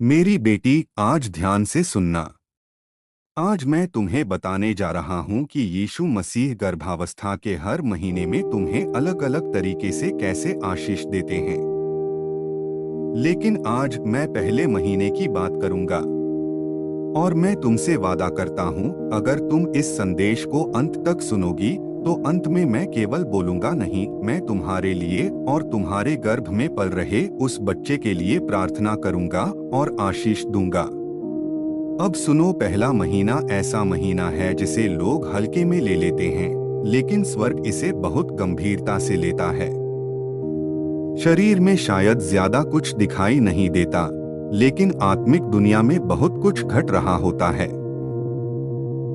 मेरी बेटी, आज ध्यान से सुनना। आज मैं तुम्हें बताने जा रहा हूँ कि यीशु मसीह गर्भावस्था के हर महीने में तुम्हें अलग अलग तरीके से कैसे आशीष देते हैं। लेकिन आज मैं पहले महीने की बात करूंगा। और मैं तुमसे वादा करता हूँ, अगर तुम इस संदेश को अंत तक सुनोगी तो अंत में मैं केवल बोलूंगा नहीं, मैं तुम्हारे लिए और तुम्हारे गर्भ में पल रहे उस बच्चे के लिए प्रार्थना करूंगा और आशीष दूंगा। अब सुनो, पहला महीना ऐसा महीना है जिसे लोग हल्के में ले लेते हैं, लेकिन स्वर्ग इसे बहुत गंभीरता से लेता है। शरीर में शायद ज्यादा कुछ दिखाई नहीं देता, लेकिन आत्मिक दुनिया में बहुत कुछ घट रहा होता है।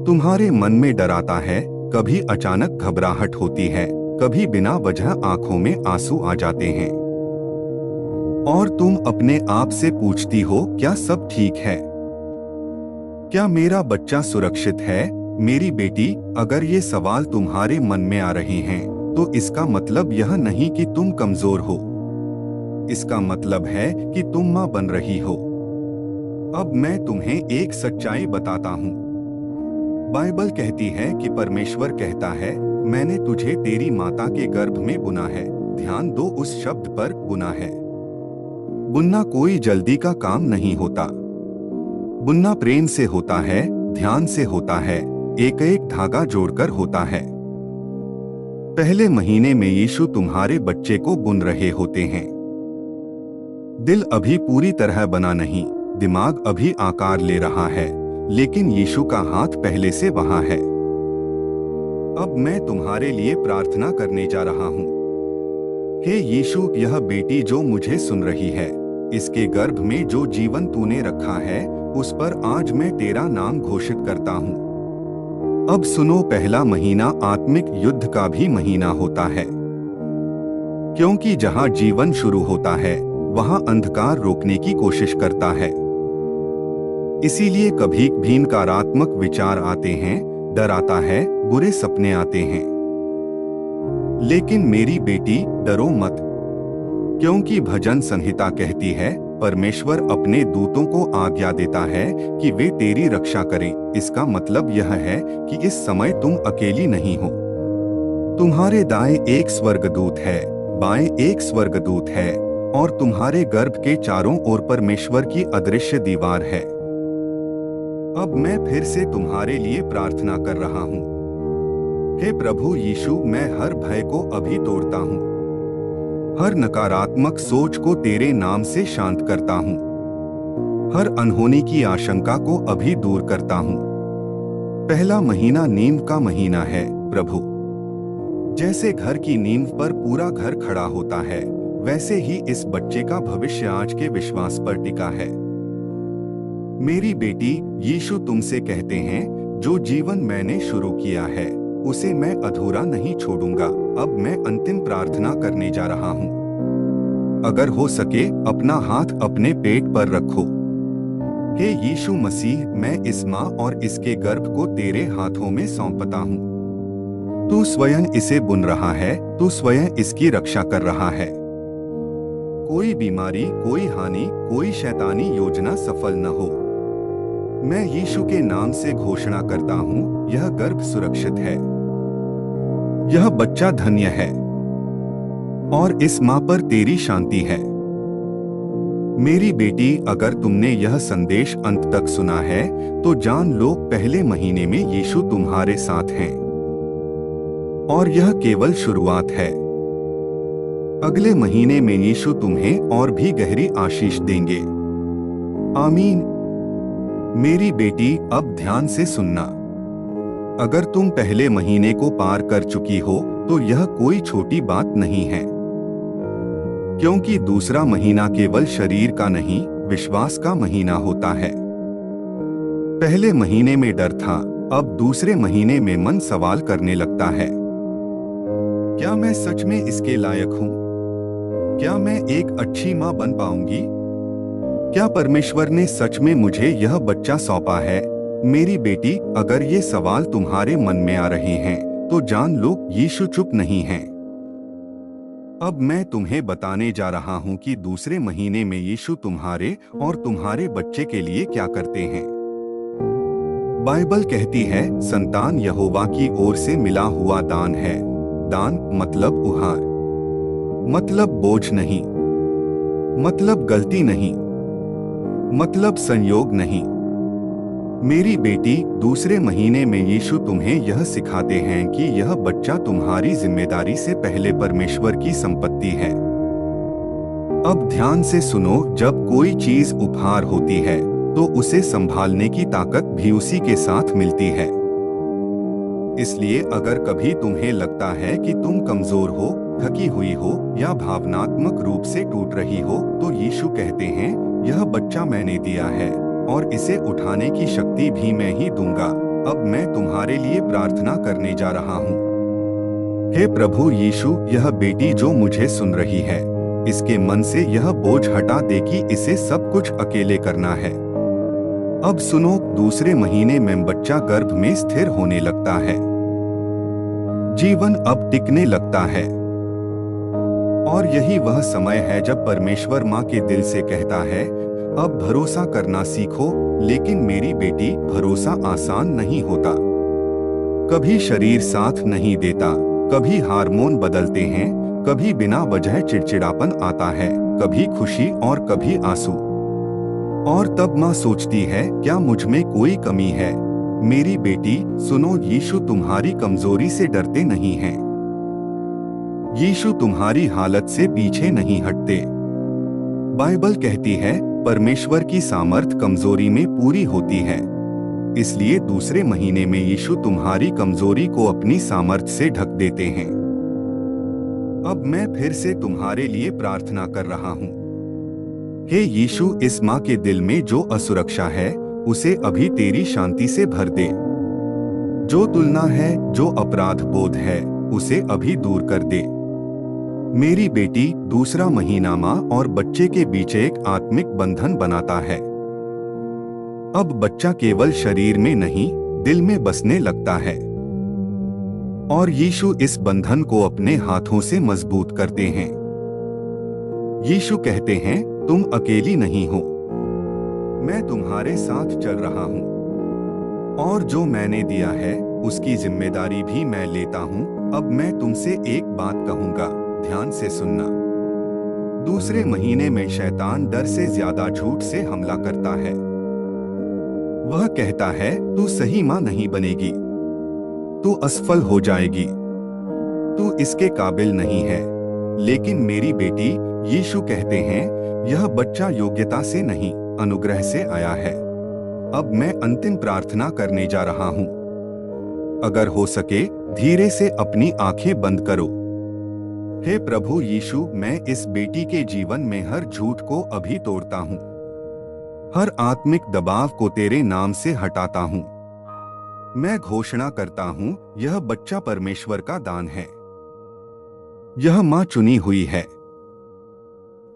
तुम्हारे मन में डर आता है, कभी अचानक घबराहट होती है, कभी बिना वजह आंखों में आंसू आ जाते हैं। और तुम अपने आप से पूछती हो, क्या सब ठीक है? क्या मेरा बच्चा सुरक्षित है? मेरी बेटी, अगर ये सवाल तुम्हारे मन में आ रहे हैं, तो इसका मतलब यह नहीं कि तुम कमजोर हो। इसका मतलब है कि तुम मां बन रही हो। अब मैं तुम्हें एक सच्चाई बताता हूँ। बाइबल कहती है कि परमेश्वर कहता है, मैंने तुझे तेरी माता के गर्भ में बुना है। ध्यान दो उस शब्द पर, बुना है। बुनना कोई जल्दी का काम नहीं होता। बुनना प्रेम से होता है, ध्यान से होता है, एक एक धागा जोड़कर होता है। पहले महीने में यीशु तुम्हारे बच्चे को बुन रहे होते हैं। दिल अभी पूरी तरह बना नहीं, दिमाग अभी आकार ले रहा है, लेकिन यीशु का हाथ पहले से वहां है। अब मैं तुम्हारे लिए प्रार्थना करने जा रहा हूँ। हे यीशु, यह बेटी जो मुझे सुन रही है, इसके गर्भ में जो जीवन तूने रखा है, उस पर आज मैं तेरा नाम घोषित करता हूँ। अब सुनो, पहला महीना आत्मिक युद्ध का भी महीना होता है, क्योंकि जहाँ जीवन शुरू होता है, वहाँ अंधकार रोकने की कोशिश करता है। इसीलिए कभी भी नकारात्मक विचार आते हैं, डर आता है, बुरे सपने आते हैं। लेकिन मेरी बेटी, डरो मत, क्योंकि भजन संहिता कहती है, परमेश्वर अपने दूतों को आज्ञा देता है कि वे तेरी रक्षा करें। इसका मतलब यह है कि इस समय तुम अकेली नहीं हो। तुम्हारे दाएं एक स्वर्गदूत है, बाएं एक स्वर्गदूत है, और तुम्हारे गर्भ के चारों ओर परमेश्वर की अदृश्य दीवार है। अब मैं फिर से तुम्हारे लिए प्रार्थना कर रहा हूँ। हे प्रभु यीशु, मैं हर भय को अभी तोड़ता हूँ, हर नकारात्मक सोच को तेरे नाम से शांत करता हूँ, हर अनहोनी की आशंका को अभी दूर करता हूँ। पहला महीना नींव का महीना है प्रभु। जैसे घर की नींव पर पूरा घर खड़ा होता है, वैसे ही इस बच्चे का भविष्य आज के विश्वास पर टिका है। मेरी बेटी, यीशु तुमसे कहते हैं, जो जीवन मैंने शुरू किया है, उसे मैं अधूरा नहीं छोड़ूंगा। अब मैं अंतिम प्रार्थना करने जा रहा हूँ। अगर हो सके, अपना हाथ अपने पेट पर रखो। हे यीशु मसीह, मैं इस माँ और इसके गर्भ को तेरे हाथों में सौंपता हूँ। तू स्वयं इसे बुन रहा है, तू स्वयं इसकी रक्षा कर रहा है। कोई बीमारी, कोई हानि, कोई शैतानी योजना सफल न हो। मैं यीशु के नाम से घोषणा करता हूँ, यह गर्भ सुरक्षित है, यह बच्चा धन्य है, और इस माँ पर तेरी शांति है। मेरी बेटी, अगर तुमने यह संदेश अंत तक सुना है, तो जान लो, पहले महीने में यीशु तुम्हारे साथ हैं, और यह केवल शुरुआत है। अगले महीने में यीशु तुम्हें और भी गहरी आशीष देंगे। आमीन। मेरी बेटी, अब ध्यान से सुनना। अगर तुम पहले महीने को पार कर चुकी हो, तो यह कोई छोटी बात नहीं है, क्योंकि दूसरा महीना केवल शरीर का नहीं, विश्वास का महीना होता है। पहले महीने में डर था, अब दूसरे महीने में मन सवाल करने लगता है, क्या मैं सच में इसके लायक हूँ? क्या मैं एक अच्छी माँ बन पाऊंगी? क्या परमेश्वर ने सच में मुझे यह बच्चा सौंपा है? मेरी बेटी, अगर ये सवाल तुम्हारे मन में आ रहे हैं, तो जान लो, यीशु चुप नहीं है। अब मैं तुम्हें बताने जा रहा हूँ कि दूसरे महीने में यीशु तुम्हारे और तुम्हारे बच्चे के लिए क्या करते हैं। बाइबल कहती है, संतान यहोवा की ओर से मिला हुआ दान है। दान मतलब उपहार, मतलब बोझ नहीं, मतलब गलती नहीं, मतलब संयोग नहीं। मेरी बेटी, दूसरे महीने में यीशु तुम्हें यह सिखाते हैं कि यह बच्चा तुम्हारी जिम्मेदारी से पहले परमेश्वर की संपत्ति है। अब ध्यान से सुनो, जब कोई चीज उपहार होती है तो उसे संभालने की ताकत भी उसी के साथ मिलती है। इसलिए अगर कभी तुम्हें लगता है कि तुम कमजोर हो, थकी हुई हो या भावनात्मक रूप से टूट रही हो, तो यीशु कहते हैं, यह बच्चा मैंने दिया है और इसे उठाने की शक्ति भी मैं ही दूंगा। अब मैं तुम्हारे लिए प्रार्थना करने जा रहा हूँ। हे प्रभु यीशु, यह बेटी जो मुझे सुन रही है, इसके मन से यह बोझ हटा दे कि इसे सब कुछ अकेले करना है। अब सुनो, दूसरे महीने में बच्चा गर्भ में स्थिर होने लगता है। जीवन अब टिकने लगता है। और यही वह समय है जब परमेश्वर माँ के दिल से कहता है, अब भरोसा करना सीखो। लेकिन मेरी बेटी, भरोसा आसान नहीं होता। कभी शरीर साथ नहीं देता, कभी हार्मोन बदलते हैं, कभी बिना वजह चिड़चिड़ापन आता है, कभी खुशी और कभी आंसू। और तब माँ सोचती है, क्या मुझ में कोई कमी है? मेरी बेटी सुनो, यीशु तुम्हारी कमजोरी से डरते नहीं हैं। यीशु तुम्हारी हालत से पीछे नहीं हटते। बाइबल कहती है, परमेश्वर की सामर्थ कमजोरी में पूरी होती है। इसलिए दूसरे महीने में यीशु तुम्हारी कमजोरी को अपनी सामर्थ से ढक देते हैं। अब मैं फिर से तुम्हारे लिए प्रार्थना कर रहा हूँ। हे यीशु, इस माँ के दिल में जो असुरक्षा है, उसे अभी तेरी शांति से भर दे। जो तुलना है, जो अपराध बोध है, उसे अभी दूर कर दे। मेरी बेटी, दूसरा महीना माँ और बच्चे के बीच एक आत्मिक बंधन बनाता है। अब बच्चा केवल शरीर में नहीं, दिल में बसने लगता है। और यीशु इस बंधन को अपने हाथों से मजबूत करते हैं। यीशु कहते हैं, तुम अकेली नहीं हो, मैं तुम्हारे साथ चल रहा हूँ। और जो मैंने दिया है, उसकी जिम्मेदारी भी मैं लेता हूँ। अब मैं तुमसे एक बात कहूँगा, ध्यान से सुनना। दूसरे महीने में शैतान डर से ज्यादा झूठ से हमला करता है। वह कहता है, तू सही माँ नहीं बनेगी, तू असफल हो जाएगी, तू इसके काबिल नहीं है। लेकिन मेरी बेटी, यीशु कहते हैं, यह बच्चा योग्यता से नहीं, अनुग्रह से आया है। अब मैं अंतिम प्रार्थना करने जा रहा हूँ। अगर हो सके, धीरे से अपनी आंखें बंद करो। हे प्रभु यीशु, मैं इस बेटी के जीवन में हर झूठ को अभी तोड़ता हूँ। हर आत्मिक दबाव को तेरे नाम से हटाता हूँ। मैं घोषणा करता हूँ, यह बच्चा परमेश्वर का दान है। यह माँ चुनी हुई है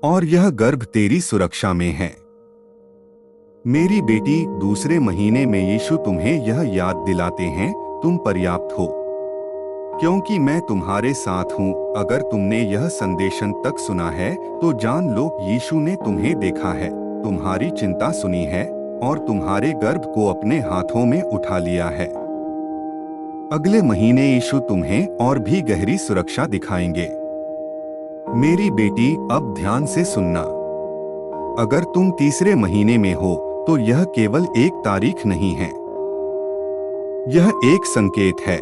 और यह गर्भ तेरी सुरक्षा में है। मेरी बेटी, दूसरे महीने में यीशु तुम्हें यह याद दिलाते हैं, तुम पर्याप्त हो, क्योंकि मैं तुम्हारे साथ हूँ। अगर तुमने यह संदेशन तक सुना है, तो जान लो, यीशु ने तुम्हें देखा है, तुम्हारी चिंता सुनी है और तुम्हारे गर्भ को अपने हाथों में उठा लिया है। अगले महीने यीशु तुम्हें और भी गहरी सुरक्षा दिखाएंगे। मेरी बेटी, अब ध्यान से सुनना। अगर तुम तीसरे महीने में हो, तो यह केवल एक तारीख नहीं है, यह एक संकेत है।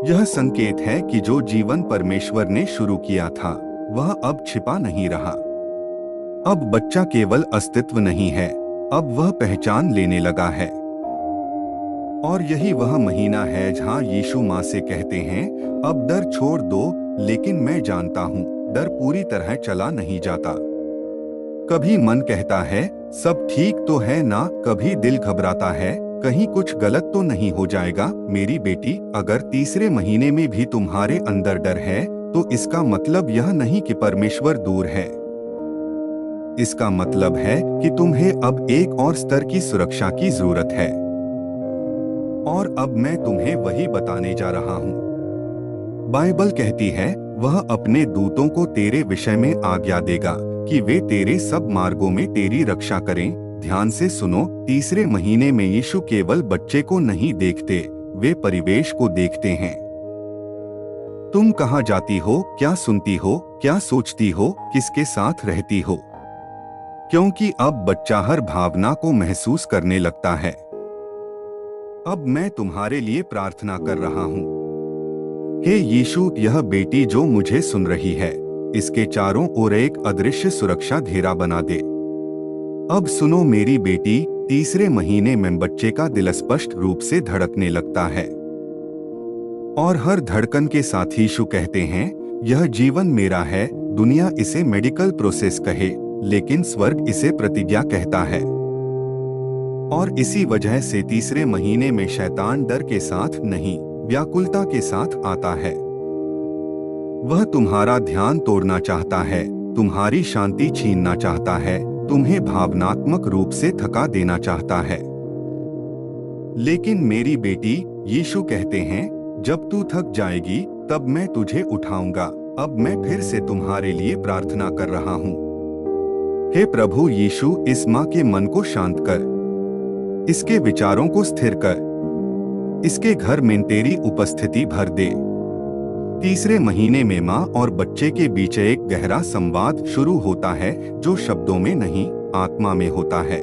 यह संकेत है कि जो जीवन परमेश्वर ने शुरू किया था, वह अब छिपा नहीं रहा। अब बच्चा केवल अस्तित्व नहीं है, अब वह पहचान लेने लगा है। और यही वह महीना है जहां यीशु माँ से कहते हैं, अब डर छोड़ दो, लेकिन मैं जानता हूँ, डर पूरी तरह चला नहीं जाता। कभी मन कहता है, सब ठीक तो है ना, कभी दिल घबराता है, कहीं कुछ गलत तो नहीं हो जाएगा। मेरी बेटी, अगर तीसरे महीने में भी तुम्हारे अंदर डर है, तो इसका मतलब यह नहीं कि परमेश्वर दूर है। इसका मतलब है कि तुम्हें अब एक और स्तर की सुरक्षा की जरूरत है। और अब मैं तुम्हें वही बताने जा रहा हूँ। बाइबल कहती है, वह अपने दूतों को तेरे विषय में आज्ञा देगा कि वे तेरे सब मार्गों में तेरी रक्षा करें। ध्यान से सुनो, तीसरे महीने में यीशु केवल बच्चे को नहीं देखते, वे परिवेश को देखते हैं। तुम कहाँ जाती हो, क्या सुनती हो, क्या सोचती हो, किसके साथ रहती हो? क्योंकि अब बच्चा हर भावना को महसूस करने लगता है। अब मैं तुम्हारे लिए प्रार्थना कर रहा हूँ। हे यीशु, यह बेटी जो मुझे सुन रही है, इसके चारों ओर एक अदृश्य सुरक्षा घेरा बना दे। अब सुनो मेरी बेटी, तीसरे महीने में बच्चे का दिल स्पष्ट रूप से धड़कने लगता है और हर धड़कन के साथ यीशु कहते हैं, यह जीवन मेरा है। दुनिया इसे मेडिकल प्रोसेस कहे, लेकिन स्वर्ग इसे प्रतिज्ञा कहता है। और इसी वजह से तीसरे महीने में शैतान डर के साथ नहीं, व्याकुलता के साथ आता है। वह तुम्हारा ध्यान तोड़ना चाहता है, तुम्हारी शांति छीनना चाहता है, तुम्हें भावनात्मक रूप से थका देना चाहता है। लेकिन मेरी बेटी, यीशु कहते हैं, जब तू थक जाएगी तब मैं तुझे उठाऊंगा। अब मैं फिर से तुम्हारे लिए प्रार्थना कर रहा हूँ। हे प्रभु यीशु, इस माँ के मन को शांत कर, इसके विचारों को स्थिर कर, इसके घर में तेरी उपस्थिति भर दे। तीसरे महीने में माँ और बच्चे के बीच एक गहरा संवाद शुरू होता है, जो शब्दों में नहीं, आत्मा में होता है।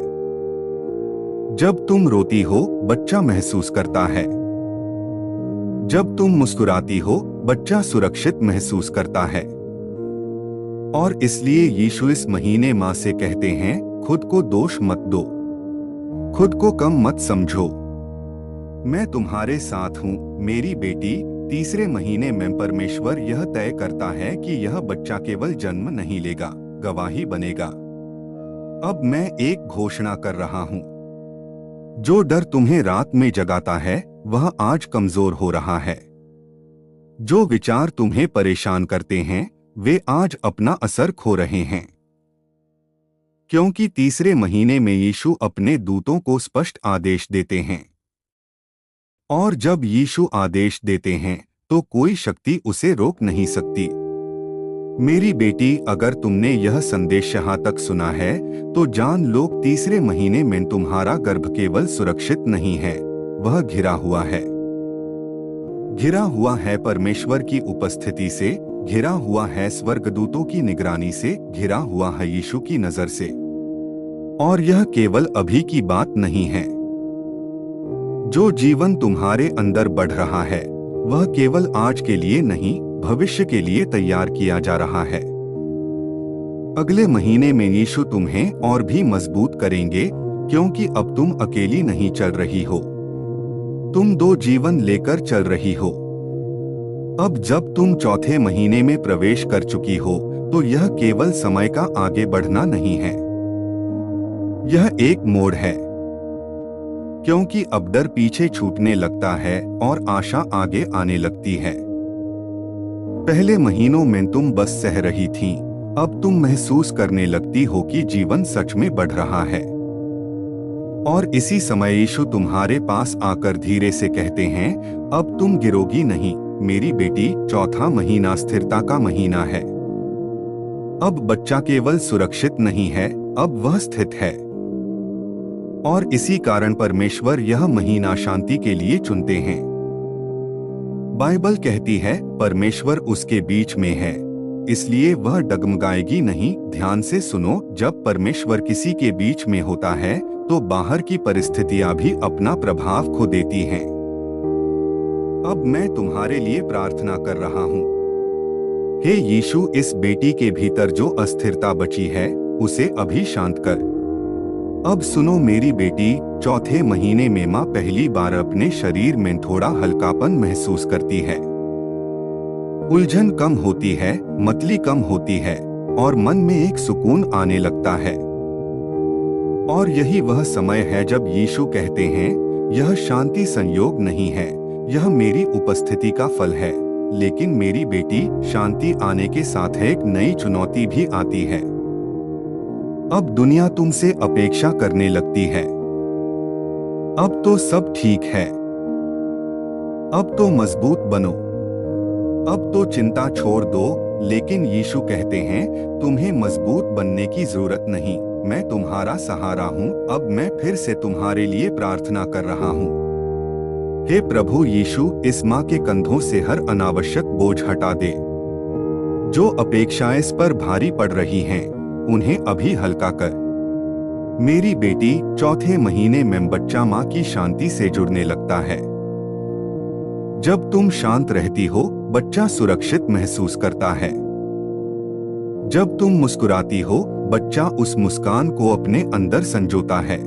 जब तुम रोती हो, बच्चा महसूस करता है। जब तुम मुस्कुराती हो, बच्चा सुरक्षित महसूस करता है। और इसलिए यीशु इस महीने माँ से कहते हैं, खुद को दोष मत दो, खुद को कम मत समझो, मैं तुम्हारे साथ हूँ। मेरी बेटी, तीसरे महीने में परमेश्वर यह तय करता है कि यह बच्चा केवल जन्म नहीं लेगा, गवाही बनेगा। अब मैं एक घोषणा कर रहा हूँ, जो डर तुम्हें रात में जगाता है वह आज कमजोर हो रहा है। जो विचार तुम्हें परेशान करते हैं वे आज अपना असर खो रहे हैं, क्योंकि तीसरे महीने में यीशु अपने दूतों को स्पष्ट आदेश देते हैं। और जब यीशु आदेश देते हैं तो कोई शक्ति उसे रोक नहीं सकती। मेरी बेटी, अगर तुमने यह संदेश यहाँ तक सुना है तो जान लो, तीसरे महीने में तुम्हारा गर्भ केवल सुरक्षित नहीं है, वह घिरा हुआ है। घिरा हुआ है परमेश्वर की उपस्थिति से, घिरा हुआ है स्वर्गदूतों की निगरानी से, घिरा हुआ है यीशु की नजर से। और यह केवल अभी की बात नहीं है। जो जीवन तुम्हारे अंदर बढ़ रहा है वह केवल आज के लिए नहीं, भविष्य के लिए तैयार किया जा रहा है। अगले महीने में यीशु तुम्हें और भी मजबूत करेंगे, क्योंकि अब तुम अकेली नहीं चल रही हो, तुम दो जीवन लेकर चल रही हो। अब जब तुम चौथे महीने में प्रवेश कर चुकी हो तो यह केवल समय का आगे बढ़ना नहीं है, यह एक मोड़ है। क्योंकि अब डर पीछे छूटने लगता है और आशा आगे आने लगती है। पहले महीनों में तुम बस सह रही थीं, अब तुम महसूस करने लगती हो कि जीवन सच में बढ़ रहा है। और इसी समय यीशु तुम्हारे पास आकर धीरे से कहते हैं, अब तुम गिरोगी नहीं मेरी बेटी। चौथा महीना स्थिरता का महीना है। अब बच्चा केवल सुरक्षित नहीं है, अब वह स्थित है। और इसी कारण परमेश्वर यह महीना शांति के लिए चुनते हैं। बाइबल कहती है, परमेश्वर उसके बीच में है, इसलिए वह डगमगाएगी नहीं। ध्यान से सुनो, जब परमेश्वर किसी के बीच में होता है तो बाहर की परिस्थितियां भी अपना प्रभाव खो देती हैं। अब मैं तुम्हारे लिए प्रार्थना कर रहा हूँ। हे यीशु, इस बेटी के भीतर जो अस्थिरता बची है उसे अभी शांत कर। अब सुनो मेरी बेटी, चौथे महीने में माँ पहली बार अपने शरीर में थोड़ा हल्कापन महसूस करती है। उलझन कम होती है, मतली कम होती है और मन में एक सुकून आने लगता है। और यही वह समय है जब यीशु कहते हैं, यह शांति संयोग नहीं है, यह मेरी उपस्थिति का फल है। लेकिन मेरी बेटी, शांति आने के साथ एक नई चुनौती भी आती है। अब दुनिया तुमसे अपेक्षा करने लगती है, अब तो सब ठीक है, अब तो मजबूत बनो, अब तो चिंता छोड़ दो। लेकिन यीशु कहते हैं, तुम्हें मजबूत बनने की जरूरत नहीं, मैं तुम्हारा सहारा हूँ। अब मैं फिर से तुम्हारे लिए प्रार्थना कर रहा हूँ। हे प्रभु यीशु, इस माँ के कंधों से हर अनावश्यक बोझ हटा दे। जो अपेक्षाएं इस पर भारी पड़ रही हैं, उन्हें अभी हल्का कर। मेरी बेटी, चौथे महीने में बच्चा माँ की शांति से जुड़ने लगता है। जब तुम शांत रहती हो, बच्चा सुरक्षित महसूस करता है। जब तुम मुस्कुराती हो, बच्चा उस मुस्कान को अपने अंदर संजोता है।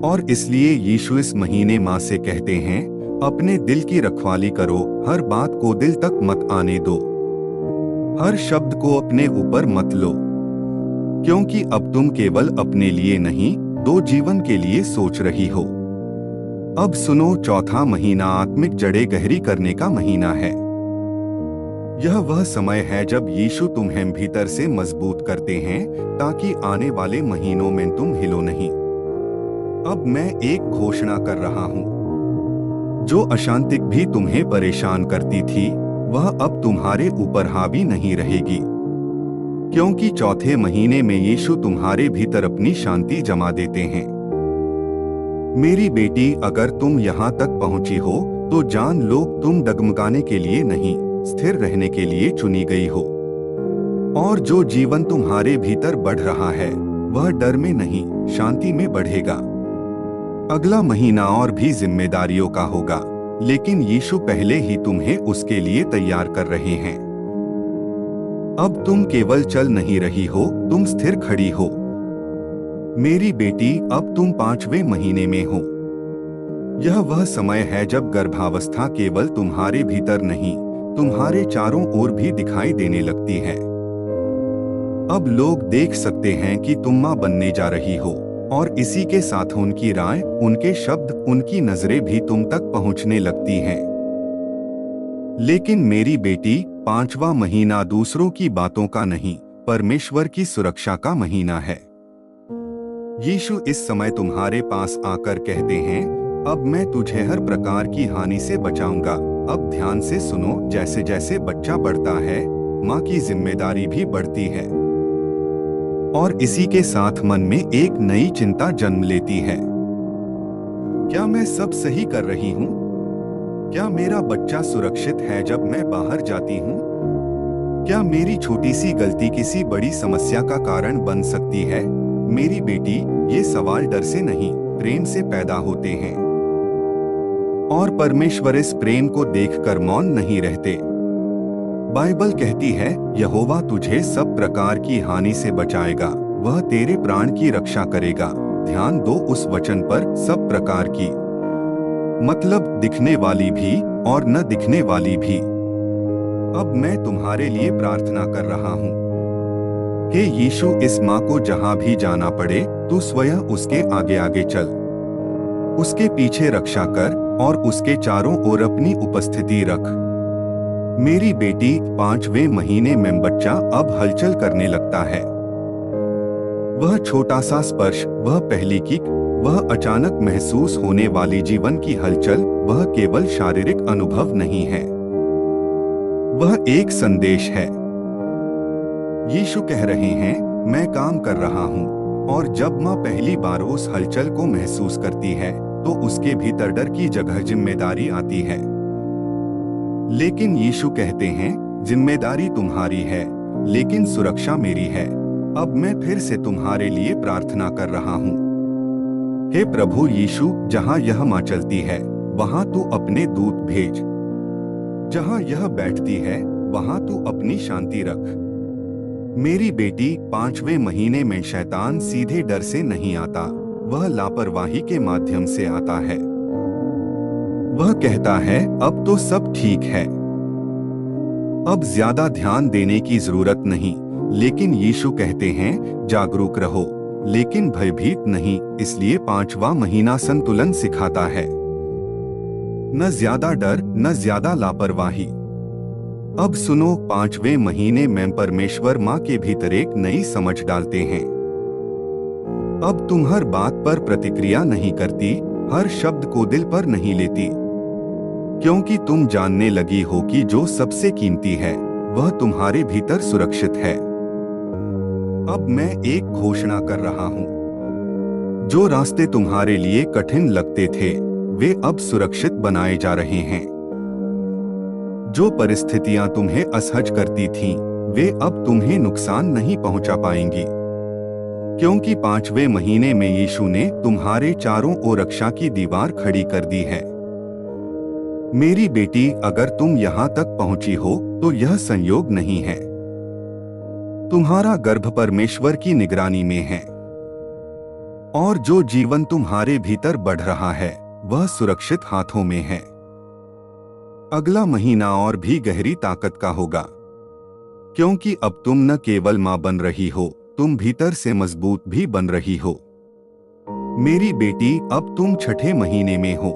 और इसलिए यीशु इस महीने माँ से कहते हैं, अपने दिल की रखवाली करो, हर बात को दिल तक मत आने दो, हर शब्द को अपने ऊपर मत लो, क्योंकि अब तुम केवल अपने लिए नहीं, दो जीवन के लिए सोच रही हो। अब सुनो, चौथा महीना आत्मिक जड़ें गहरी करने का महीना है। यह वह समय है जब यीशु तुम्हें भीतर से मजबूत करते हैं, ताकि आने वाले महीनों में तुम हिलो नहीं। अब मैं एक घोषणा कर रहा हूँ। जो अशांति भी तुम्हें परेशान करती थी, वह अब तुम्हारे ऊपर हावी नहीं रहेगी, क्योंकि चौथे महीने में यीशु तुम्हारे भीतर अपनी शांति जमा देते हैं। मेरी बेटी, अगर तुम यहाँ तक पहुँची हो, तो जान लो, तुम डगमगाने के लिए नहीं, स्थिर रहने के लिए चुनी गई हो। और जो जीवन तुम्हारे भीतर बढ़ रहा है, वह डर में नहीं, शांति में बढ़ेगा। अगला महीना और भी जिम्मेदारियों का होगा, लेकिन यीशु पहले ही तुम्हें उसके लिए तैयार कर रहे हैं। अब तुम केवल चल नहीं रही हो, तुम स्थिर खड़ी हो। मेरी बेटी, अब तुम 5वें महीने में हो। यह वह समय है जब गर्भावस्था केवल तुम्हारे भीतर नहीं, तुम्हारे चारों ओर भी दिखाई देने लगती है। अब लोग देख सकते हैं कि तुम मां बनने जा रही हो, और इसी के साथ उनकी राय, उनके शब्द, उनकी नजरें भी तुम तक पहुंचने लगती हैं। लेकिन मेरी बेटी, 5वां महीना दूसरों की बातों का नहीं, परमेश्वर की सुरक्षा का महीना है। यीशु इस समय तुम्हारे पास आकर कहते हैं, अब मैं तुझे हर प्रकार की हानि से बचाऊंगा। अब ध्यान से सुनो, जैसे जैसे बच्चा बढ़ता है, माँ की जिम्मेदारी भी बढ़ती है, और इसी के साथ मन में एक नई चिंता जन्म लेती है। क्या मैं सब सही कर रही हूँ? क्या मेरा बच्चा सुरक्षित है जब मैं बाहर जाती हूँ? क्या मेरी छोटी सी गलती किसी बड़ी समस्या का कारण बन सकती है? मेरी बेटी, ये सवाल डर से नहीं, प्रेम से पैदा होते हैं, और परमेश्वर इस प्रेम को देखकर मौन नहीं रहते। बाइबल कहती है, यहोवा तुझे सब प्रकार की हानि से बचाएगा, वह तेरे प्राण की रक्षा करेगा। ध्यान दो उस वचन पर, सब प्रकार की, मतलब दिखने वाली भी और न दिखने वाली भी। अब मैं तुम्हारे लिए प्रार्थना कर रहा हूँ। हे यीशु, इस माँ को जहाँ भी जाना पड़े, तू स्वयं उसके आगे आगे चल, उसके पीछे रक्षा कर, और उसके चारों ओर अपनी उपस्थिति रख। मेरी बेटी, 5वें महीने में बच्चा अब हलचल करने लगता है। वह छोटा सा स्पर्श, वह पहली किक, वह अचानक महसूस होने वाली जीवन की हलचल, वह केवल शारीरिक अनुभव नहीं है, वह एक संदेश है। यीशु कह रहे हैं, मैं काम कर रहा हूँ। और जब माँ पहली बार उस हलचल को महसूस करती है, तो उसके भीतर डर की जगह जिम्मेदारी आती है। लेकिन यीशु कहते हैं, जिम्मेदारी तुम्हारी है, लेकिन सुरक्षा मेरी है। अब मैं फिर से तुम्हारे लिए प्रार्थना कर रहा हूँ। हे प्रभु यीशु, जहाँ यह माँ चलती है, वहाँ तू अपने दूत भेज। जहाँ यह बैठती है, वहाँ तू अपनी शांति रख। मेरी बेटी, 5वें महीने में शैतान सीधे डर से नहीं आता, वह लापरवाही के माध्यम से आता है। वह कहता है, अब तो सब ठीक है, अब ज्यादा ध्यान देने की जरूरत नहीं। लेकिन यीशु कहते हैं, जागरूक रहो, लेकिन भयभीत नहीं। इसलिए 5वां महीना संतुलन सिखाता है, न ज्यादा डर, न ज्यादा लापरवाही। अब सुनो, 5वें महीने में परमेश्वर माँ के भीतर एक नई समझ डालते हैं। अब तुम हर बात पर प्रतिक्रिया नहीं करती, हर शब्द को दिल पर नहीं लेती। क्योंकि तुम जानने लगी हो कि जो सबसे कीमती है वह तुम्हारे भीतर सुरक्षित है। अब मैं एक घोषणा कर रहा हूँ, जो रास्ते तुम्हारे लिए कठिन लगते थे वे अब सुरक्षित बनाए जा रहे हैं। जो परिस्थितियां तुम्हें असहज करती थीं, वे अब तुम्हें नुकसान नहीं पहुंचा पाएंगी, क्योंकि 5वें महीने में यीशु ने तुम्हारे चारों ओर रक्षा की दीवार खड़ी कर दी है। मेरी बेटी, अगर तुम यहाँ तक पहुंची हो तो यह संयोग नहीं है। तुम्हारा गर्भ परमेश्वर की निगरानी में है, और जो जीवन तुम्हारे भीतर बढ़ रहा है वह सुरक्षित हाथों में है। अगला महीना और भी गहरी ताकत का होगा, क्योंकि अब तुम न केवल मां बन रही हो, तुम भीतर से मजबूत भी बन रही हो। मेरी बेटी, अब तुम 6ठे महीने में हो।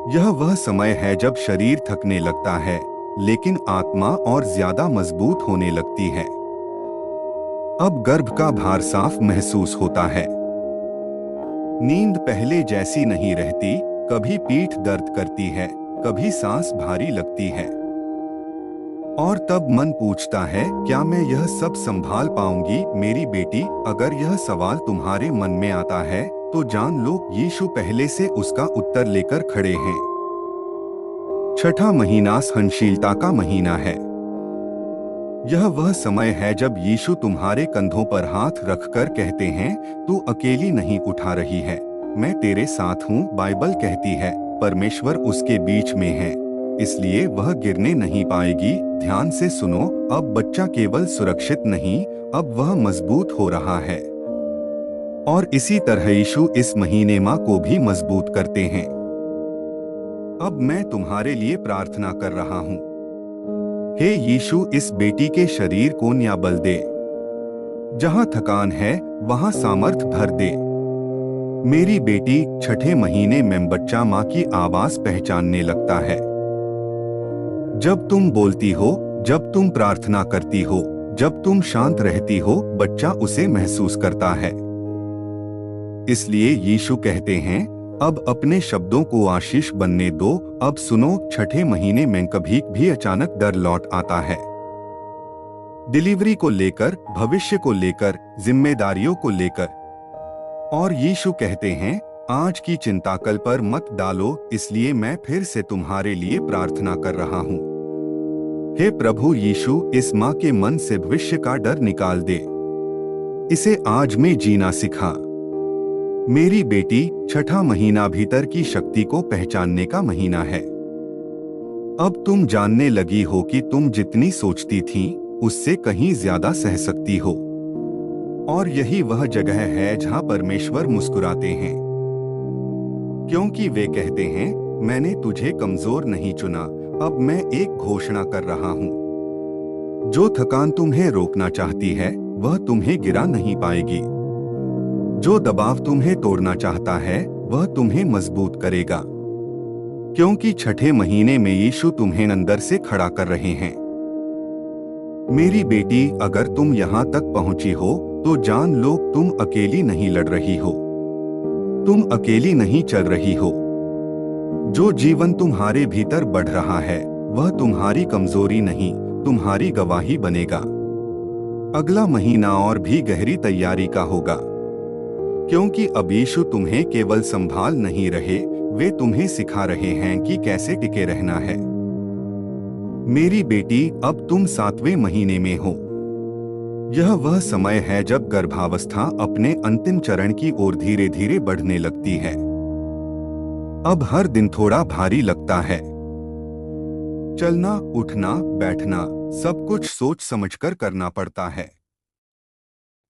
यह वह समय है जब शरीर थकने लगता है, लेकिन आत्मा और ज्यादा मजबूत होने लगती है। अब गर्भ का भार साफ महसूस होता है। नींद पहले जैसी नहीं रहती, कभी पीठ दर्द करती है, कभी सांस भारी लगती है। और तब मन पूछता है, क्या मैं यह सब संभाल पाऊंगी? मेरी बेटी, अगर यह सवाल तुम्हारे मन में आता है तो जान लो, यीशु पहले से उसका उत्तर लेकर खड़े हैं। 6ठा महीना सहनशीलता का महीना है। यह वह समय है जब यीशु तुम्हारे कंधों पर हाथ रखकर कहते हैं, तू अकेली नहीं उठा रही है, मैं तेरे साथ हूँ। बाइबल कहती है, परमेश्वर उसके बीच में है, इसलिए वह गिरने नहीं पाएगी। ध्यान से सुनो, अब बच्चा केवल सुरक्षित नहीं, अब वह मजबूत हो रहा है। और इसी तरह यीशु इस महीने मां को भी मजबूत करते हैं। अब मैं तुम्हारे लिए प्रार्थना कर रहा हूँ। हे यीशु, इस बेटी के शरीर को न्याय बल दे। जहां थकान है वहां सामर्थ भर दे। मेरी बेटी, 6ठे महीने में बच्चा मां की आवाज पहचानने लगता है। जब तुम बोलती हो, जब तुम प्रार्थना करती हो, जब तुम शांत रहती हो, बच्चा उसे महसूस करता है। इसलिए यीशु कहते हैं, अब अपने शब्दों को आशीष बनने दो। अब सुनो, 6ठे महीने में कभी भी अचानक डर लौट आता है। डिलीवरी को लेकर, भविष्य को लेकर, जिम्मेदारियों को लेकर। और यीशु कहते हैं, आज की चिंता कल पर मत डालो। इसलिए मैं फिर से तुम्हारे लिए प्रार्थना कर रहा हूँ। हे प्रभु यीशु, इस माँ के मन से भविष्य का डर निकाल दे। इसे आज में जीना सिखा। मेरी बेटी, 6ठा महीना भीतर की शक्ति को पहचानने का महीना है। अब तुम जानने लगी हो कि तुम जितनी सोचती थी उससे कहीं ज्यादा सह सकती हो। और यही वह जगह है जहां परमेश्वर मुस्कुराते हैं, क्योंकि वे कहते हैं, मैंने तुझे कमजोर नहीं चुना। अब मैं एक घोषणा कर रहा हूँ, जो थकान तुम्हें रोकना चाहती है वह तुम्हें गिरा नहीं पाएगी। जो दबाव तुम्हें तोड़ना चाहता है वह तुम्हें मजबूत करेगा, क्योंकि 6ठे महीने में यीशु तुम्हें अंदर से खड़ा कर रहे हैं। मेरी बेटी, अगर तुम यहाँ तक पहुंची हो तो जान लो, तुम अकेली नहीं लड़ रही हो, तुम अकेली नहीं चल रही हो। जो जीवन तुम्हारे भीतर बढ़ रहा है वह तुम्हारी कमजोरी नहीं, तुम्हारी गवाही बनेगा। अगला महीना और भी गहरी तैयारी का होगा, क्योंकि अब यीशु तुम्हें केवल संभाल नहीं रहे, वे तुम्हें सिखा रहे हैं कि कैसे टिके रहना है। मेरी बेटी, अब तुम 7वें महीने में हो। यह वह समय है जब गर्भावस्था अपने अंतिम चरण की ओर धीरे धीरे बढ़ने लगती है। अब हर दिन थोड़ा भारी लगता है। चलना, उठना, बैठना, सब कुछ सोच समझकर करना पड़ता है।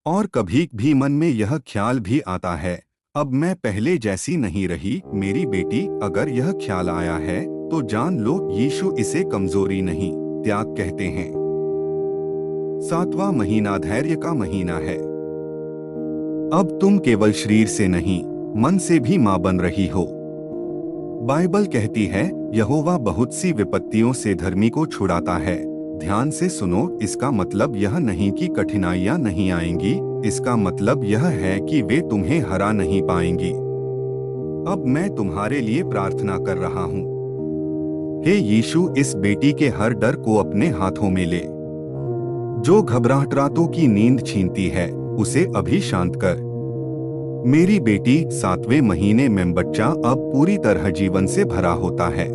और कभी भी मन में यह ख्याल भी आता है, अब मैं पहले जैसी नहीं रही। मेरी बेटी, अगर यह ख्याल आया है तो जान लो, यीशु इसे कमजोरी नहीं, त्याग कहते हैं। 7वां महीना धैर्य का महीना है। अब तुम केवल शरीर से नहीं, मन से भी मां बन रही हो। बाइबल कहती है, यहोवा बहुत सी विपत्तियों से धर्मी को छुड़ाता है। ध्यान से सुनो, इसका मतलब यह नहीं कि कठिनाइयां नहीं आएंगी, इसका मतलब यह है कि वे तुम्हें हरा नहीं पाएंगी। अब मैं तुम्हारे लिए प्रार्थना कर रहा हूँ। हे यीशु, इस बेटी के हर डर को अपने हाथों में ले। जो घबराहट रातों की नींद छीनती है, उसे अभी शांत कर। मेरी बेटी 7वें महीने में बच्चा अब पूरी तरह जीवन से भरा होता है।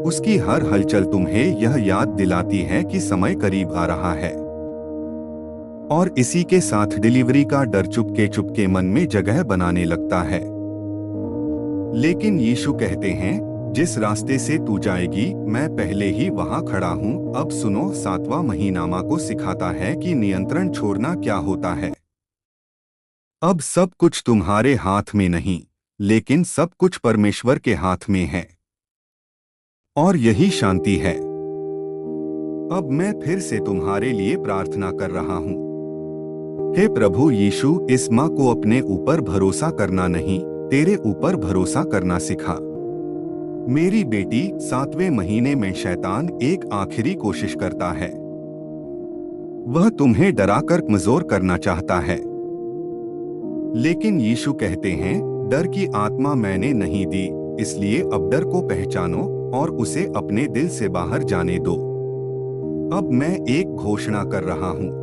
उसकी हर हलचल तुम्हें यह याद दिलाती है कि समय करीब आ रहा है। और इसी के साथ डिलीवरी का डर चुपके चुपके मन में जगह बनाने लगता है। लेकिन यीशु कहते हैं, जिस रास्ते से तू जाएगी मैं पहले ही वहां खड़ा हूं। अब सुनो, 7वां महीना मां को सिखाता है कि नियंत्रण छोड़ना क्या होता है। अब सब कुछ तुम्हारे हाथ में नहीं, लेकिन सब कुछ परमेश्वर के हाथ में है, और यही शांति है। अब मैं फिर से तुम्हारे लिए प्रार्थना कर रहा हूँ। हे प्रभु यीशु, इस माँ को अपने ऊपर भरोसा करना नहीं, तेरे ऊपर भरोसा करना सिखा। मेरी बेटी 7वें महीने में शैतान एक आखिरी कोशिश करता है। वह तुम्हें डराकर कमजोर करना चाहता है। लेकिन यीशु कहते हैं, डर की आत्मा मैंने नहीं दी, इसलिए अब डर को पहचानो और उसे अपने दिल से बाहर जाने दो। अब मैं एक घोषणा कर रहा हूँ।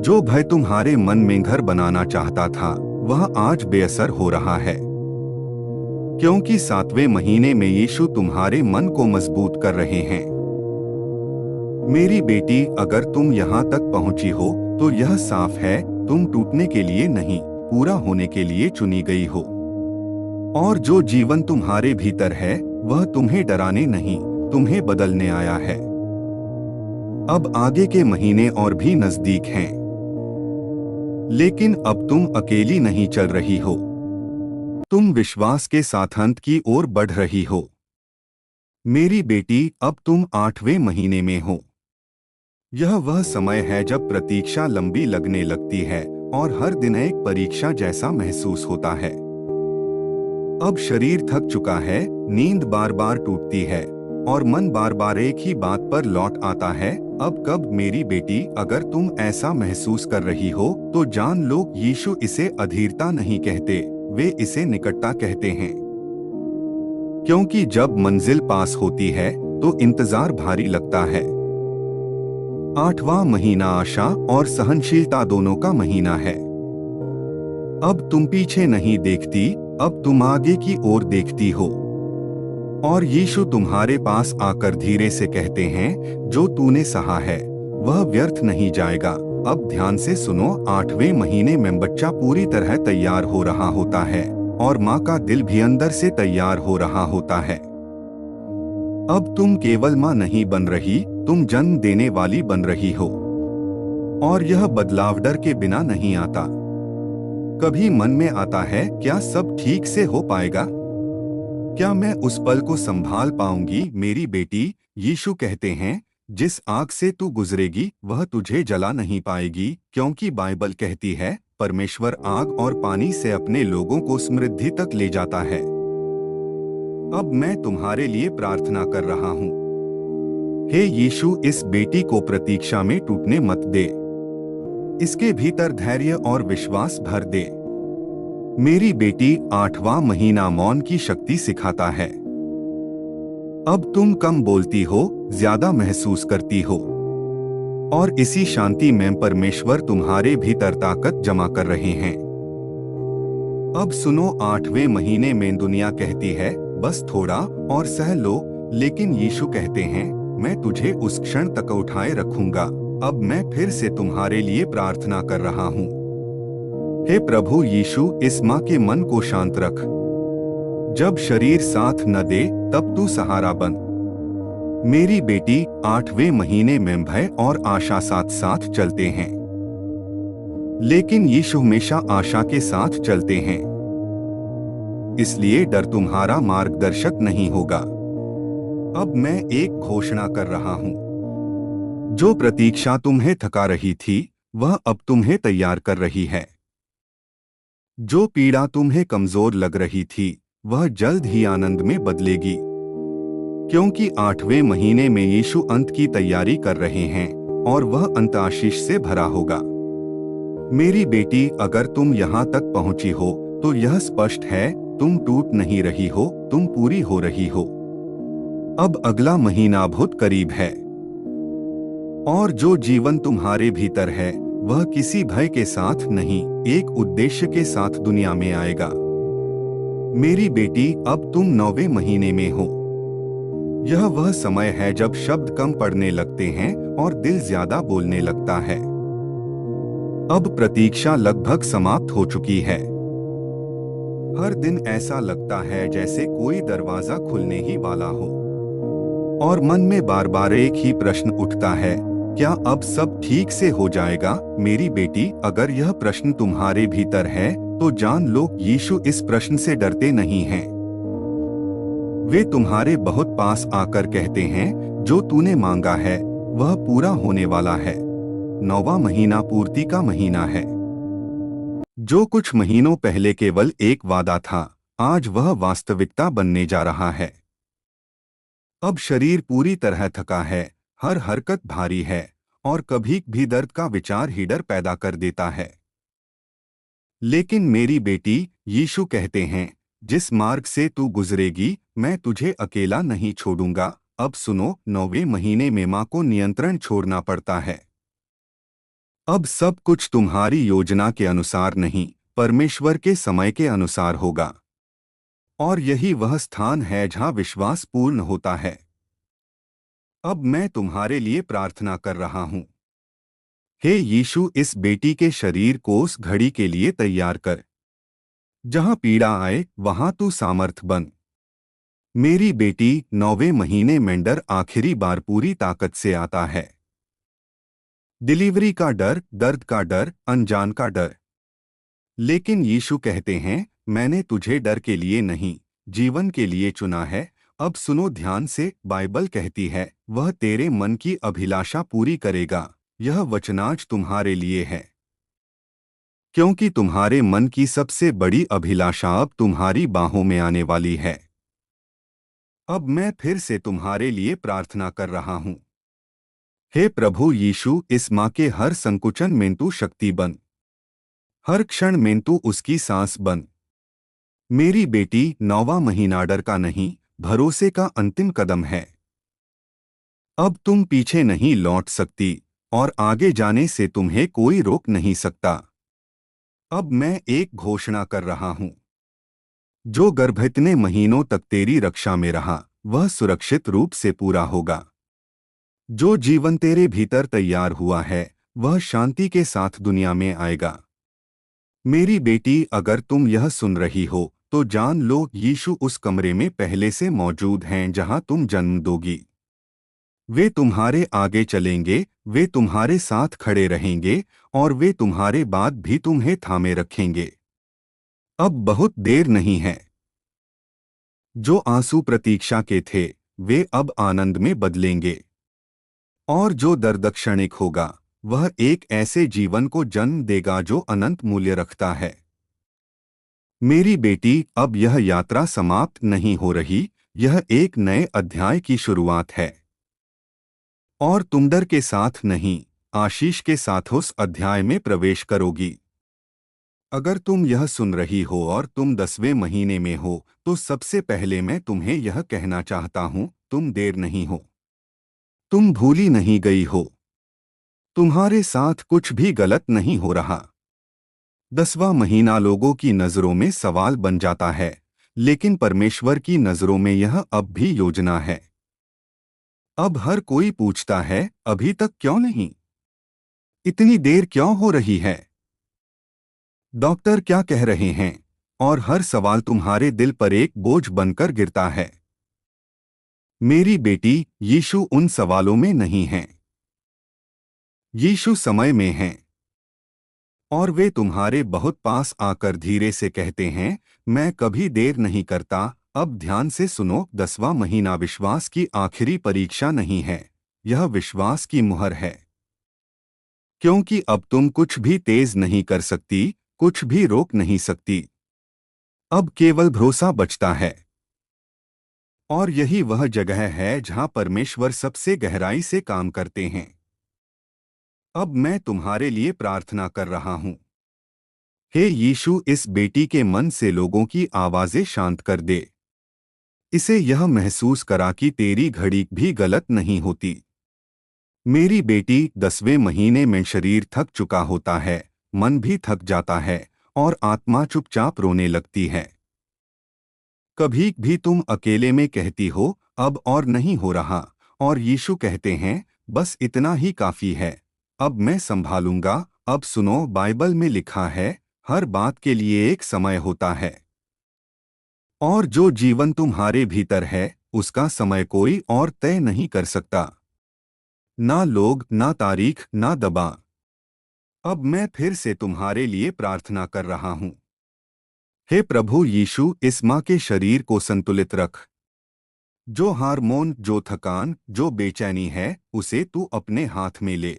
जो भय तुम्हारे मन में घर बनाना चाहता था, वह आज बेअसर हो रहा है, क्योंकि 7वें महीने में यीशु तुम्हारे मन को मजबूत कर रहे हैं। मेरी बेटी, अगर तुम यहाँ तक पहुँची हो तो यह साफ है, तुम टूटने के लिए नहीं, पूरा होने के लिए चुनी गई हो। और जो जीवन तुम्हारे भीतर है, वह तुम्हें डराने नहीं, तुम्हें बदलने आया है। अब आगे के महीने और भी नजदीक हैं, लेकिन अब तुम अकेली नहीं चल रही हो। तुम विश्वास के साथ अंत की ओर बढ़ रही हो। मेरी बेटी, अब तुम 8वें महीने में हो। यह वह समय है जब प्रतीक्षा लंबी लगने लगती है और हर दिन एक परीक्षा जैसा महसूस होता है। अब शरीर थक चुका है, नींद बार बार टूटती है और मन बार बार एक ही बात पर लौट आता है। अब कब? मेरी बेटी, अगर तुम ऐसा महसूस कर रही हो तो जान लो, यीशु इसे अधीरता नहीं कहते, वे इसे निकटता कहते हैं। क्योंकि जब मंजिल पास होती है तो इंतजार भारी लगता है। 8वां महीना आशा और सहनशीलता दोनों का महीना है। अब तुम पीछे नहीं देखती, अब तुम आगे की ओर देखती हो। और यीशु तुम्हारे पास आकर धीरे से कहते हैं, जो तूने सहा है वह व्यर्थ नहीं जाएगा। अब ध्यान से सुनो, 8वें महीने में बच्चा पूरी तरह तैयार हो रहा होता है और माँ का दिल भी अंदर से तैयार हो रहा होता है। अब तुम केवल माँ नहीं बन रही, तुम जन्म देने वाली बन रही हो। और यह बदलाव डर के बिना नहीं आता। कभी मन में आता है, क्या सब ठीक से हो पाएगा? क्या मैं उस पल को संभाल पाऊंगी? मेरी बेटी, यीशु कहते हैं, जिस आग से तू गुजरेगी वह तुझे जला नहीं पाएगी, क्योंकि बाइबल कहती है, परमेश्वर आग और पानी से अपने लोगों को समृद्धि तक ले जाता है। अब मैं तुम्हारे लिए प्रार्थना कर रहा हूँ। हे यीशु, इस बेटी को प्रतीक्षा में टूटने मत दे। इसके भीतर धैर्य और विश्वास भर दे। मेरी बेटी, 8वां महीना मौन की शक्ति सिखाता है। अब तुम कम बोलती हो, ज्यादा महसूस करती हो, और इसी शांति में परमेश्वर तुम्हारे भीतर ताकत जमा कर रहे हैं। अब सुनो, 8वें महीने में दुनिया कहती है, बस थोड़ा और सह लो, लेकिन यीशु कहते हैं, मैं तुझे उस क्षण तक उठाए रखूंगा। अब मैं फिर से तुम्हारे लिए प्रार्थना कर रहा हूँ। हे प्रभु यीशु, इस माँ के मन को शांत रख। जब शरीर साथ न दे तब तू सहारा बन। मेरी बेटी, 8वें महीने में भय और आशा साथ साथ चलते हैं, लेकिन यीशु हमेशा आशा के साथ चलते हैं। इसलिए डर तुम्हारा मार्गदर्शक नहीं होगा। अब मैं एक घोषणा कर रहा हूँ। जो प्रतीक्षा तुम्हें थका रही थी, वह अब तुम्हें तैयार कर रही है। जो पीड़ा तुम्हें कमजोर लग रही थी, वह जल्द ही आनंद में बदलेगी, क्योंकि 8वें महीने में यीशु अंत की तैयारी कर रहे हैं और वह अंत आशीष से भरा होगा। मेरी बेटी, अगर तुम यहाँ तक पहुँची हो तो यह स्पष्ट है, तुम टूट नहीं रही हो, तुम पूरी हो रही हो। अब अगला महीना बहुत करीब है और जो जीवन तुम्हारे भीतर है वह किसी भय के साथ नहीं, एक उद्देश्य के साथ दुनिया में आएगा। मेरी बेटी, अब तुम 9वें महीने में हो। यह वह समय है जब शब्द कम पड़ने लगते हैं और दिल ज्यादा बोलने लगता है। अब प्रतीक्षा लगभग समाप्त हो चुकी है। हर दिन ऐसा लगता है जैसे कोई दरवाजा खुलने ही वाला हो और मन में बार बार एक ही प्रश्न उठता है, क्या अब सब ठीक से हो जाएगा? मेरी बेटी, अगर यह प्रश्न तुम्हारे भीतर है तो जान लो, यीशु इस प्रश्न से डरते नहीं हैं। वे तुम्हारे बहुत पास आकर कहते हैं, जो तूने मांगा है वह पूरा होने वाला है। 9वां महीना पूर्ति का महीना है। जो कुछ महीनों पहले केवल एक वादा था, आज वह वास्तविकता बनने जा रहा है। अब शरीर पूरी तरह थका है, हर हरकत भारी है और कभी भी दर्द का विचार ही डर पैदा कर देता है। लेकिन मेरी बेटी, यीशु कहते हैं, जिस मार्ग से तू गुजरेगी मैं तुझे अकेला नहीं छोड़ूंगा। अब सुनो, 9वें महीने में मां को नियंत्रण छोड़ना पड़ता है। अब सब कुछ तुम्हारी योजना के अनुसार नहीं, परमेश्वर के समय के अनुसार होगा। और यही वह स्थान है जहां विश्वास पूर्ण होता है। अब मैं तुम्हारे लिए प्रार्थना कर रहा हूं। हे यीशु, इस बेटी के शरीर को उस घड़ी के लिए तैयार कर जहां पीड़ा आए वहां तू सामर्थ बन। मेरी बेटी, 9वें महीने में डर आखिरी बार पूरी ताकत से आता है। डिलीवरी का डर, दर्द का डर, अनजान का डर। लेकिन यीशु कहते हैं, मैंने तुझे डर के लिए नहीं, जीवन के लिए चुना है। अब सुनो ध्यान से, बाइबल कहती है, वह तेरे मन की अभिलाषा पूरी करेगा। यह वचन आज तुम्हारे लिए है, क्योंकि तुम्हारे मन की सबसे बड़ी अभिलाषा अब तुम्हारी बाहों में आने वाली है। अब मैं फिर से तुम्हारे लिए प्रार्थना कर रहा हूं। हे प्रभु यीशु, इस मां के हर संकुचन में तू शक्ति बन, हर क्षण में तू उसकी सांस बन। मेरी बेटी, 9वां महीना डर का नहीं, भरोसे का अंतिम कदम है। अब तुम पीछे नहीं लौट सकती और आगे जाने से तुम्हें कोई रोक नहीं सकता। अब मैं एक घोषणा कर रहा हूं, जो गर्भ इतने महीनों तक तेरी रक्षा में रहा वह सुरक्षित रूप से पूरा होगा। जो जीवन तेरे भीतर तैयार हुआ है वह शांति के साथ दुनिया में आएगा। मेरी बेटी, अगर तुम यह सुन रही हो तो जान लो, यीशु उस कमरे में पहले से मौजूद हैं जहां तुम जन्म दोगी। वे तुम्हारे आगे चलेंगे, वे तुम्हारे साथ खड़े रहेंगे और वे तुम्हारे बाद भी तुम्हें थामे रखेंगे। अब बहुत देर नहीं है। जो आंसू प्रतीक्षा के थे वे अब आनंद में बदलेंगे और जो दर्द क्षणिक होगा वह एक ऐसे जीवन को जन्म देगा जो अनंत मूल्य रखता है। मेरी बेटी, अब यह यात्रा समाप्त नहीं हो रही, यह एक नए अध्याय की शुरुआत है। और तुम डर के साथ नहीं, आशीष के साथ उस अध्याय में प्रवेश करोगी। अगर तुम यह सुन रही हो और तुम 10वें महीने में हो तो सबसे पहले मैं तुम्हें यह कहना चाहता हूं, तुम देर नहीं हो, तुम भूली नहीं गई हो, तुम्हारे साथ कुछ भी गलत नहीं हो रहा। 10वां महीना लोगों की नजरों में सवाल बन जाता है, लेकिन परमेश्वर की नजरों में यह अब भी योजना है। अब हर कोई पूछता है, अभी तक क्यों नहीं? इतनी देर क्यों हो रही है? डॉक्टर क्या कह रहे हैं? और हर सवाल तुम्हारे दिल पर एक बोझ बनकर गिरता है। मेरी बेटी, यीशु उन सवालों में नहीं हैं। यीशु समय में हैं और वे तुम्हारे बहुत पास आकर धीरे से कहते हैं, मैं कभी देर नहीं करता। अब ध्यान से सुनो, 10वां महीना विश्वास की आखिरी परीक्षा नहीं है, यह विश्वास की मुहर है। क्योंकि अब तुम कुछ भी तेज नहीं कर सकती, कुछ भी रोक नहीं सकती। अब केवल भरोसा बचता है। और यही वह जगह है जहां परमेश्वर सबसे गहराई से काम करते हैं। अब मैं तुम्हारे लिए प्रार्थना कर रहा हूं। हे यीशु, इस बेटी के मन से लोगों की आवाजें शांत कर दे। इसे यह महसूस करा कि तेरी घड़ी भी गलत नहीं होती। मेरी बेटी, 10वें महीने में शरीर थक चुका होता है, मन भी थक जाता है और आत्मा चुपचाप रोने लगती है। कभी भी तुम अकेले में कहती हो, अब और नहीं हो रहा, और यीशु कहते हैं, बस इतना ही काफी है, अब मैं संभालूंगा। अब सुनो, बाइबल में लिखा है, हर बात के लिए एक समय होता है, और जो जीवन तुम्हारे भीतर है उसका समय कोई और तय नहीं कर सकता। ना लोग, ना तारीख, ना दबाव। अब मैं फिर से तुम्हारे लिए प्रार्थना कर रहा हूँ। हे प्रभु यीशु, इस माँ के शरीर को संतुलित रख। जो हार्मोन, जो थकान, जो बेचैनी है, उसे तू अपने हाथ में ले।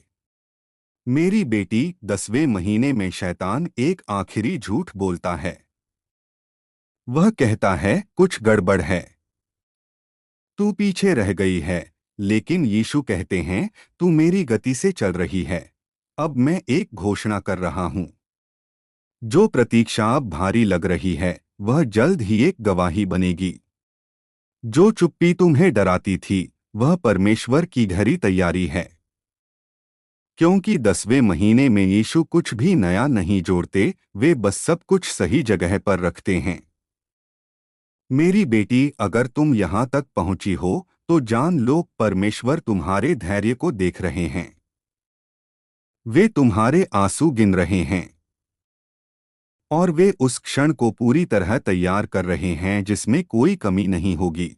मेरी बेटी, 10वें महीने में शैतान एक आखिरी झूठ बोलता है। वह कहता है, कुछ गड़बड़ है, तू पीछे रह गई है। लेकिन यीशु कहते हैं, तू मेरी गति से चल रही है। अब मैं एक घोषणा कर रहा हूँ। जो प्रतीक्षा अब भारी लग रही है, वह जल्द ही एक गवाही बनेगी। जो चुप्पी तुम्हें डराती थी, वह परमेश्वर की गहरी तैयारी है। क्योंकि 10वें महीने में यीशु कुछ भी नया नहीं जोड़ते, वे बस सब कुछ सही जगह पर रखते हैं। मेरी बेटी, अगर तुम यहाँ तक पहुंची हो तो जान लो, परमेश्वर तुम्हारे धैर्य को देख रहे हैं। वे तुम्हारे आंसू गिन रहे हैं, और वे उस क्षण को पूरी तरह तैयार कर रहे हैं जिसमें कोई कमी नहीं होगी।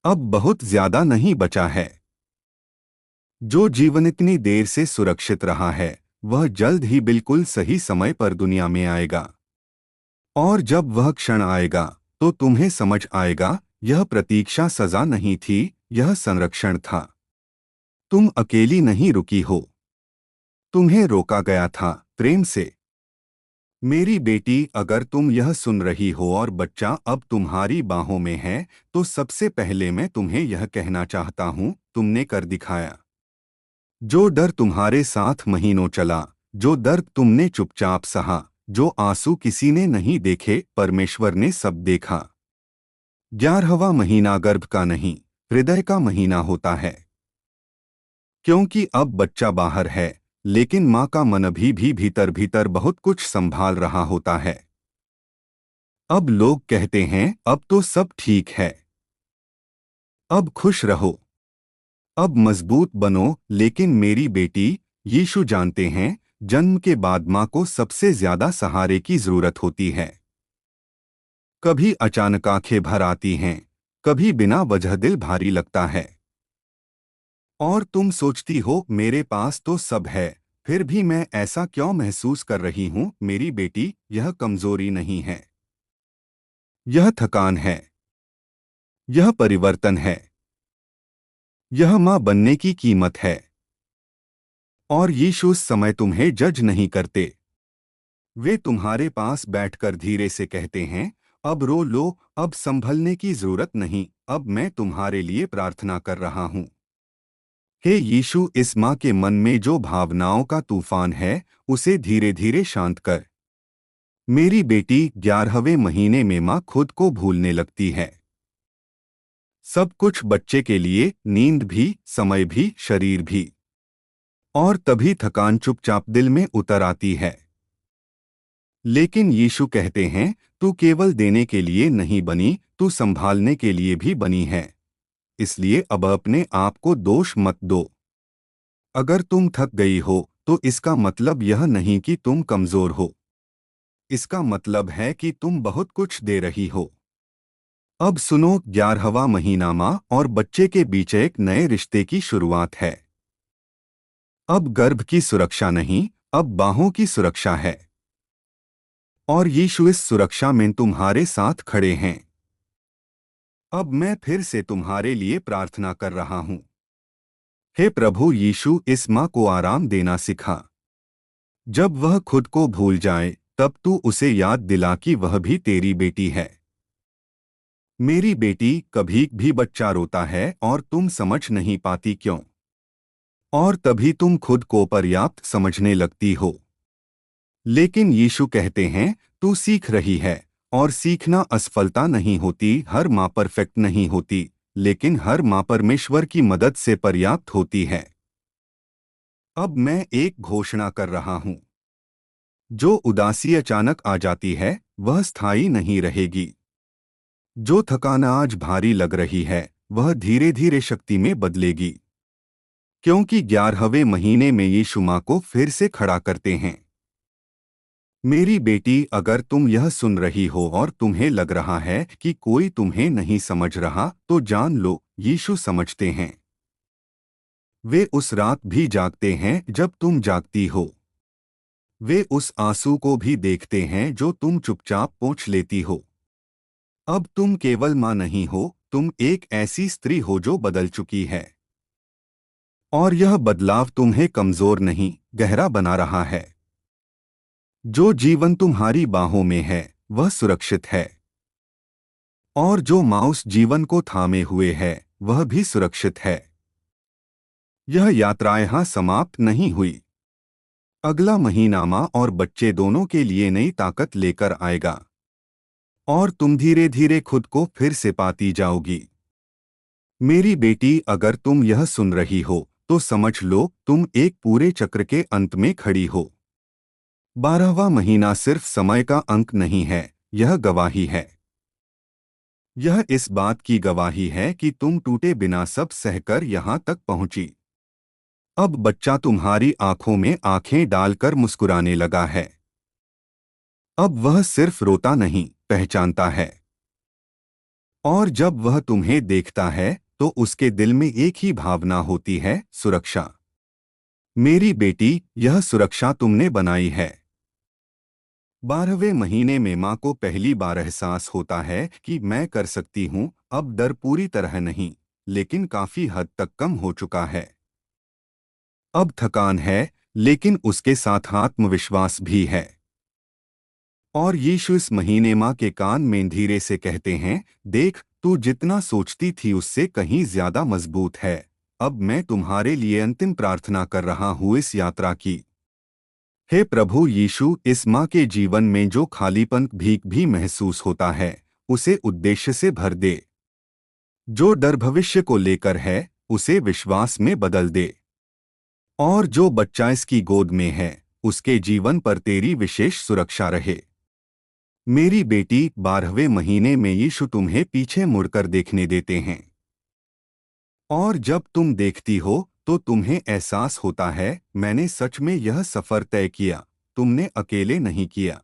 अब बहुत ज्यादा नहीं बचा है। जो जीवन इतनी देर से सुरक्षित रहा है, वह जल्द ही बिल्कुल सही समय पर दुनिया में आएगा। और जब वह क्षण आएगा तो तुम्हें समझ आएगा, यह प्रतीक्षा सजा नहीं थी, यह संरक्षण था। तुम अकेली नहीं रुकी हो, तुम्हें रोका गया था प्रेम से। मेरी बेटी, अगर तुम यह सुन रही हो और बच्चा अब तुम्हारी बाहों में है, तो सबसे पहले मैं तुम्हें यह कहना चाहता हूँ, तुमने कर दिखाया। जो डर तुम्हारे साथ महीनों चला, जो दर्द तुमने चुपचाप सहा, जो आंसू किसी ने नहीं देखे, परमेश्वर ने सब देखा। 11वां महीना गर्भ का नहीं, हृदय का महीना होता है। क्योंकि अब बच्चा बाहर है, लेकिन माँ का मन भी भीतर भीतर बहुत कुछ संभाल रहा होता है। अब लोग कहते हैं, अब तो सब ठीक है, अब खुश रहो, अब मजबूत बनो। लेकिन मेरी बेटी, यीशु जानते हैं, जन्म के बाद माँ को सबसे ज्यादा सहारे की जरूरत होती है। कभी अचानक आंखें भर आती हैं, कभी बिना वजह दिल भारी लगता है, और तुम सोचती हो, मेरे पास तो सब है, फिर भी मैं ऐसा क्यों महसूस कर रही हूँ। मेरी बेटी, यह कमजोरी नहीं है, यह थकान है, यह परिवर्तन है, यह माँ बनने की कीमत है। और यीशु उस समय तुम्हें जज नहीं करते। वे तुम्हारे पास बैठकर धीरे से कहते हैं, अब रो लो, अब संभलने की जरूरत नहीं, अब मैं तुम्हारे लिए प्रार्थना कर रहा हूँ। हे यीशु, इस माँ के मन में जो भावनाओं का तूफान है, उसे धीरे धीरे शांत कर। मेरी बेटी, 11वें महीने में माँ खुद को भूलने लगती है। सब कुछ बच्चे के लिए, नींद भी, समय भी, शरीर भी। और तभी थकान चुपचाप दिल में उतर आती है। लेकिन यीशु कहते हैं, तू केवल देने के लिए नहीं बनी, तू संभालने के लिए भी बनी है। इसलिए अब अपने आप को दोष मत दो। अगर तुम थक गई हो, तो इसका मतलब यह नहीं कि तुम कमजोर हो। इसका मतलब है कि तुम बहुत कुछ दे रही हो। अब सुनो, 11वां महीना माँ और बच्चे के बीच एक नए रिश्ते की शुरुआत है। अब गर्भ की सुरक्षा नहीं, अब बाहों की सुरक्षा है। और यीशु इस सुरक्षा में तुम्हारे साथ खड़े हैं। अब मैं फिर से तुम्हारे लिए प्रार्थना कर रहा हूँ। हे प्रभु यीशु, इस माँ को आराम देना सिखा। जब वह खुद को भूल जाए, तब तू उसे याद दिला कि वह भी तेरी बेटी है। मेरी बेटी, कभी भी बच्चा रोता है और तुम समझ नहीं पाती क्यों। और तभी तुम खुद को पर्याप्त समझने लगती हो। लेकिन यीशु कहते हैं, तू सीख रही है, और सीखना असफलता नहीं होती, हर माँ परफेक्ट नहीं होती, लेकिन हर माँ परमेश्वर की मदद से पर्याप्त होती है। अब मैं एक घोषणा कर रहा हूँ। जो उदासी अचानक आ जाती है, वह स्थायी नहीं रहेगी। जो थकान आज भारी लग रही है, वह धीरे धीरे शक्ति में बदलेगी। क्योंकि 11वें महीने में यीशु माँ को फिर से खड़ा करते हैं। मेरी बेटी, अगर तुम यह सुन रही हो और तुम्हें लग रहा है कि कोई तुम्हें नहीं समझ रहा, तो जान लो, यीशु समझते हैं। वे उस रात भी जागते हैं जब तुम जागती हो। वे उस आंसू को भी देखते हैं जो तुम चुपचाप पोंछ लेती हो। अब तुम केवल माँ नहीं हो, तुम एक ऐसी स्त्री हो जो बदल चुकी है। और यह बदलाव तुम्हें कमजोर नहीं, गहरा बना रहा है। जो जीवन तुम्हारी बाहों में है, वह सुरक्षित है। और जो माउस जीवन को थामे हुए है, वह भी सुरक्षित है। यह यात्रा यहाँ समाप्त नहीं हुई। अगला महीना माँ और बच्चे दोनों के लिए नई ताकत लेकर आएगा। और तुम धीरे धीरे खुद को फिर से पाती जाओगी। मेरी बेटी, अगर तुम यह सुन रही हो, तो समझ लो, तुम एक पूरे चक्र के अंत में खड़ी हो। 12वां महीना सिर्फ समय का अंक नहीं है, यह गवाही है। यह इस बात की गवाही है कि तुम टूटे बिना सब सहकर यहाँ तक पहुंची। अब बच्चा तुम्हारी आंखों में आंखें डालकर मुस्कुराने लगा है। अब वह सिर्फ रोता नहीं, पहचानता है। और जब वह तुम्हें देखता है, तो उसके दिल में एक ही भावना होती है, सुरक्षा। मेरी बेटी, यह सुरक्षा तुमने बनाई है। 12वें महीने में माँ को पहली बार एहसास होता है कि मैं कर सकती हूँ। अब डर पूरी तरह नहीं, लेकिन काफी हद तक कम हो चुका है। अब थकान है, लेकिन उसके साथ आत्मविश्वास भी है। और यीशु इस महीने माँ के कान में धीरे से कहते हैं, देख, तू जितना सोचती थी उससे कहीं ज्यादा मजबूत है। अब मैं तुम्हारे लिए अंतिम प्रार्थना कर रहा हूँ इस यात्रा की। हे प्रभु यीशु, इस माँ के जीवन में जो खालीपन भीख भी महसूस होता है, उसे उद्देश्य से भर दे। जो डर भविष्य को लेकर है, उसे विश्वास में बदल दे। और जो बच्चा इसकी गोद में है, उसके जीवन पर तेरी विशेष सुरक्षा रहे। मेरी बेटी, 12वें महीने में यीशु तुम्हें पीछे मुड़कर देखने देते हैं। और जब तुम देखती हो, तो तुम्हें एहसास होता है, मैंने सच में यह सफर तय किया। तुमने अकेले नहीं किया।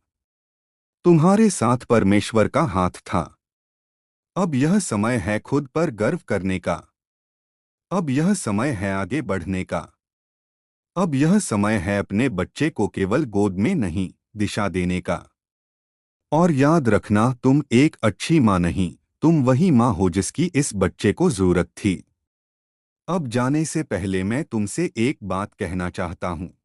तुम्हारे साथ परमेश्वर का हाथ था। अब यह समय है खुद पर गर्व करने का। अब यह समय है आगे बढ़ने का। अब यह समय है अपने बच्चे को केवल गोद में नहीं, दिशा देने का। और याद रखना, तुम एक अच्छी माँ नहीं, तुम वही माँ हो जिसकी इस बच्चे को जरूरत थी। अब जाने से पहले मैं तुमसे एक बात कहना चाहता हूँ।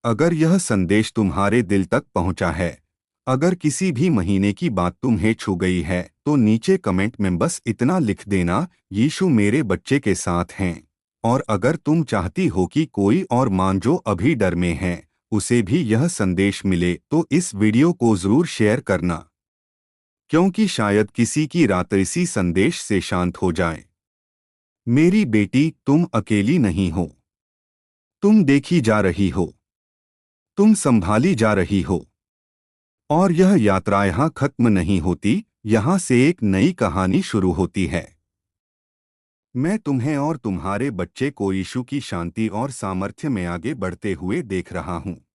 अगर यह संदेश तुम्हारे दिल तक पहुँचा है, अगर किसी भी महीने की बात तुम्हें छू गई है, तो नीचे कमेंट में बस इतना लिख देना, यीशु मेरे बच्चे के साथ हैं। और अगर तुम चाहती हो कि कोई और माँ जो अभी डर में है, उसे भी यह संदेश मिले, तो इस वीडियो को जरूर शेयर करना। क्योंकि शायद किसी की रात इसी संदेश से शांत हो जाए। मेरी बेटी, तुम अकेली नहीं हो। तुम देखी जा रही हो। तुम संभाली जा रही हो। और यह यात्रा यहाँ खत्म नहीं होती, यहाँ से एक नई कहानी शुरू होती है। मैं तुम्हें और तुम्हारे बच्चे को यीशु की शांति और सामर्थ्य में आगे बढ़ते हुए देख रहा हूँ।